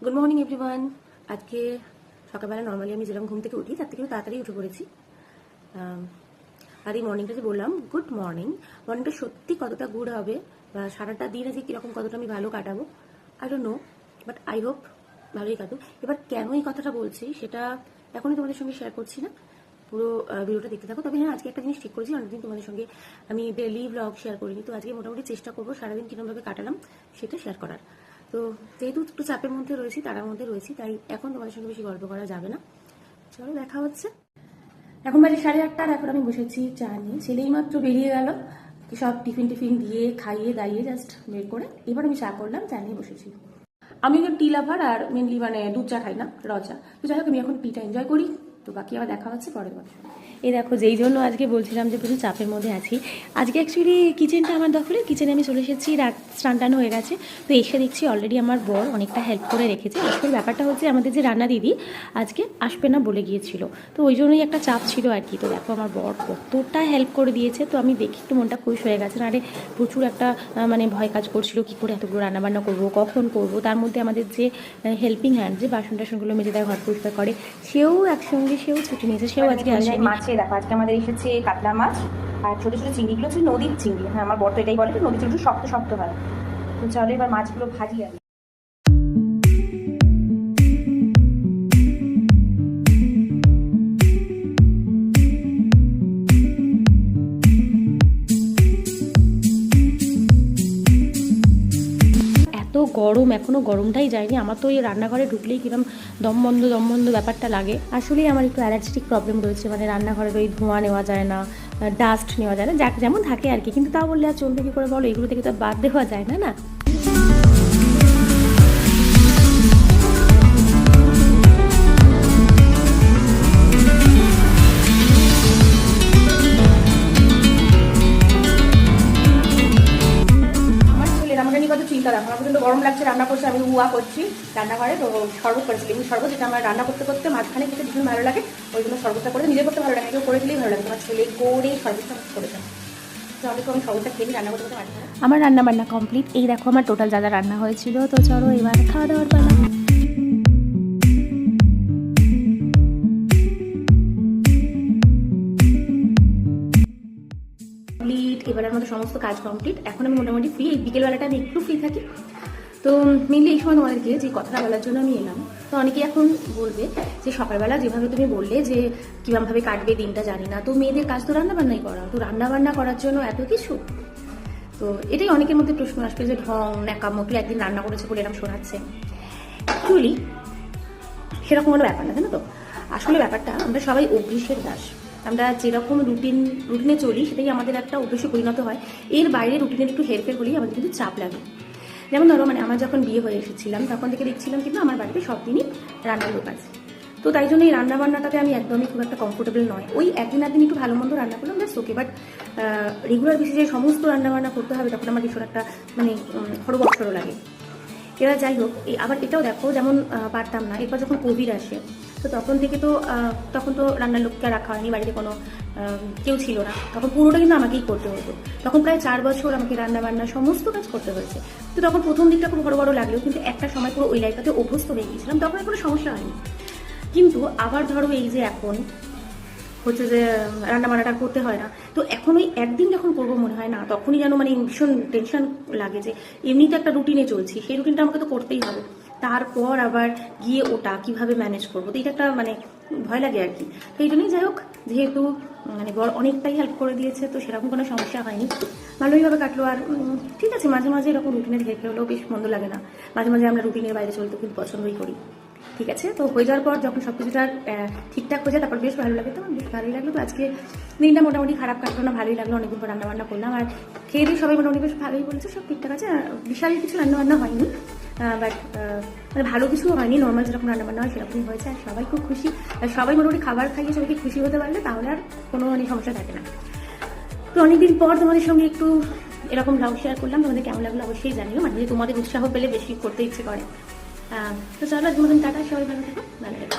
Good morning everyone. আজকে সকালবেলা normally আমি যেরকম ঘুম থেকে উঠি তার থেকে একটু তাড়াতাড়ি উঠে পড়েছি। আর এই মর্নিংটা যে বললাম গুড মর্নিংটা সত্যি কতটা গুড হবে বা সারাটা দিন আজকে কীরকম কতটা আমি ভালো কাটাবো I don't know, but I hope ভালোই কাটুক। এবার কেন এই কথাটা বলছি সেটা এখনই তোমাদের সঙ্গে শেয়ার করছি না, পুরো ভিডিওটা দেখতে থাকো। তবে হ্যাঁ, আজকে একটা জিনিস ঠিক করেছি, অনেকদিন তোমাদের সঙ্গে আমি ডেইলি ব্লগ শেয়ার করিনি, তো আজকে মোটামুটি চেষ্টা করবো সারাদিন কিরকমভাবে কাটালাম সেটা শেয়ার করার। তো যেহেতু একটু চাপের মধ্যে রয়েছি, তারার মধ্যে রয়েছি, তাই এখন তোমাদের সঙ্গে বেশি গল্প করা যাবে না। চলো দেখা হচ্ছে। এখন বাজে 8:30, আর এখন আমি বসেছি চা নিয়ে। ছেলেই মাত্র বেরিয়ে গেল, সব টিফিন দিয়ে খাইয়ে দাইয়ে জাস্ট বের করে এবার আমি চা করলাম, চা নিয়ে বসেছি। আমি টি লাভার আর মেনলি দুধ চা খাই না, র চা। তো যাই হোক, আমি এখন টিটা এনজয় করি। তো বাকি আবার দেখা হচ্ছে পরের বার। এই দেখো, যেই জন্য আজকে বলছিলাম যে প্রচুর চাপের মধ্যে আছি, আজকে অ্যাকচুয়ালি কিচেনটা আমার দখলে, কিচেনে আমি চলে এসেছি, রাত স্নান টান হয়ে গেছে। তো এসে দেখছি অলরেডি আমার বর অনেকটা হেল্প করে রেখেছে। আসলে ব্যাপারটা হচ্ছে আমাদের যে রান্না দিদি আজকে আসবে না বলে গিয়েছিল, তো ওই জন্যই একটা চাপ ছিল আর কি। তো দেখো আমার বর কতটা হেল্প করে দিয়েছে, তো আমি দেখি একটু মনটা খুশ হয়ে গেছে। আরে প্রচুর একটা ভয় কাজ করছিল, কী করে এতগুলো রান্নাবান্না করবো, কখন করবো। তার মধ্যে আমাদের যে হেল্পিং হ্যান্ড, যে বাসন টাসনগুলো মেজে দেয়, ঘর পরিষ্কার করে, সেও একসঙ্গে ছুটি নিয়েছে, সেও আজকে আসে। মাছে দেখো, আজকে আমাদের এসেছে কাতলা মাছ আর ছোটো ছোটো চিংড়িগুলো হচ্ছে নদীর চিংড়ি। হ্যাঁ, আমার বর তো এটাই বলে, নদীর চিংড়ি শক্ত শক্ত হয়। তো চলো এবার মাছগুলো ভাজি আগে। এত গরম, এখনও গরমটাই যায়নি। আমার তো এই রান্নাঘরে ঢুকলেই কিরম দম বন্ধ ব্যাপারটা লাগে। আসলেই আমার একটু অ্যালার্জিটিক প্রবলেম রয়েছে, রান্নাঘরের ওই ধোঁয়া নেওয়া যায় না, ডাস্ট নেওয়া যায় না, যাক যেমন থাকে আর কি। কিন্তু তাও বললে আর চলবে কী করে বলো, এগুলো থেকে তো বাদ দেওয়া যায় না না। চিন্তা রাখো, আমার কিন্তু গরম লাগছে, রান্না করছে, আমি উয়া করছি রান্নাঘরে। তো শরবত করেছি, লেবুর শরবত, যেটা আমার রান্না করতে করতে মাঝখানে খেতে ভীষণ ভালো লাগে। ওই জন্য শরবতটা করে নিজে করতে ভালো লাগে, কেউ করে দিলেই ভালো লাগে। তোমার ছেলে করেই শরবতটা করেছে, তো আমি শরবতটা খেয়ে রান্না করতে করতে আমার রান্না বান্না কমপ্লিট। এই দেখো আমার টোটাল যা যা রান্না হয়েছিল। তো চলো এবার খাওয়া দাওয়ার পালা। এবারের মতো সমস্ত কাজ কমপ্লিট। এখন আমি মোটামুটি ফ্রি। এই বিকেলবেলাটা আমি একটু ফ্রি থাকি। তো মেনলি এই সময় তোমাদেরকে যে কথাটা বলার জন্য আমি এলাম। তো অনেকেই এখন বলবে যে সকালবেলা যেভাবে তুমি বললে যে কীভাবে কাটবে দিনটা জানি না, তো মেয়েদের কাজ তো রান্নাবান্নাই করা, তো রান্নাবান্না করার জন্য এত কিছু। তো এটাই অনেকের মধ্যে প্রশ্ন আসবে যে ঢং ন্যাকামো একদিন রান্না করেছে বলে এরকম শোনাচ্ছে। অ্যাকচুয়ালি সেরকম কোনো ব্যাপার না, জানো তো। আসলে ব্যাপারটা, আমরা সবাই অভ্যেসের দাস। আমরা যেরকম রুটিনে চলি সেটাই আমাদের একটা অভ্যেসে পরিণত হয়। এর বাইরে রুটিনের একটু হেরফের হলেই আমাদের কিন্তু চাপ লাগে। যেমন ধরো আমার যখন বিয়ে হয়ে এসেছিলাম তখন থেকে দেখছিলাম কিন্তু আমার বাড়িতে সব দিনই রান্নার লোক আছে। তো তাই জন্য এই রান্নাবান্নাটাতে আমি একদমই খুব একটা কমফোর্টেবল নয়। ওই একদিন একটু ভালো মন্দ রান্না করলাম, ব্যাস ওকে। বাট রেগুলার বেশি যে সমস্ত রান্নাবান্না করতে হবে তখন আমার ভীষণ একটা হরবক্ষর লাগে। এরা যাই হোক, আবার এটাও দেখো, যেমন পারতাম না, এরপর যখন কোভিড আসে তো তখন থেকে তখন তো রান্নার লোককে রাখা হয়নি, বাড়িতে কোনো কেউ ছিল না, তখন পুরোটা কিন্তু আমাকেই করতে হতো। তখন প্রায় 4 বছর আমাকে রান্নাবান্না সমস্ত কাজ করতে হয়েছে। তো তখন প্রথম দিকটা খুব বড় লাগলেও কিন্তু একটা সময় পুরো ওই লাইফটাতে অভ্যস্ত হয়ে গিয়েছিলাম, তখন কোনো সমস্যা হয়নি। কিন্তু আবার ধরো এই যে এখন হচ্ছে যে রান্নাবান্নাটা করতে হয় না, তো এখন ওই একদিন যখন করবো মনে হয় না, তখনই যেন ভীষণ টেনশন লাগে যে এমনিতে একটা রুটিনে চলছি, সেই রুটিনটা আমাকে তো করতেই হবে। তারপর আবার গিয়ে ওটা কিভাবে ম্যানেজ করবো, তো এটা একটা ভয় লাগে আর কি। তো এই জন্যই যাই হোক, যেহেতু বড় অনেকটাই হেল্প করে দিয়েছে, তো সেরকম কোনো সমস্যা হয়নি, ভালোইভাবে কাটলো। আর ঠিক আছে, মাঝে মাঝে এরকম রুটিনের হেল্প হলেও বেশ মন্দ লাগে না। মাঝে মাঝে আমরা রুটিনের বাইরে চলতে খুব পছন্দই করি। ঠিক আছে, তো হয়ে যাওয়ার পর যখন সব কিছুটা ঠিকঠাক হয়ে যায় তারপর বেশ ভালো লাগে। তো বেশ ভালোই লাগলো। তো আজকে দিনটা মোটামুটি খারাপ কাটলো না, ভালোই লাগলো। অনেকদিন পর রান্নাবান্না করলাম, আর খেয়ে দিয়ে সবাই মোটামুটি বেশ ভালোই বলেছে, সব ঠিকঠাক আছে। বিশাল কিছু রান্নাবান্না হয়নি, বাট ভালো কিছু হয়নি, নর্মাল যেরকম রান্নাবান্না হয় সেরকমই হয়েছে। আর সবাই খুব খুশি, আর সবাই মোটামুটি খাবার খাইয়ে সবাইকে খুশি হতে পারলে তাহলে আর কোনো সমস্যা থাকে না। তো অনেকদিন পর তোমাদের সঙ্গে একটু এরকম ব্লগ শেয়ার করলাম, তোমাদের কেমন লাগলো অবশ্যই জানিও। তোমাদের উৎসাহ পেলে বেশি করতে ইচ্ছে করে। তো চলো আজকের মতন টাটা, সবাই ভালো থাকো, ভালো থাকো।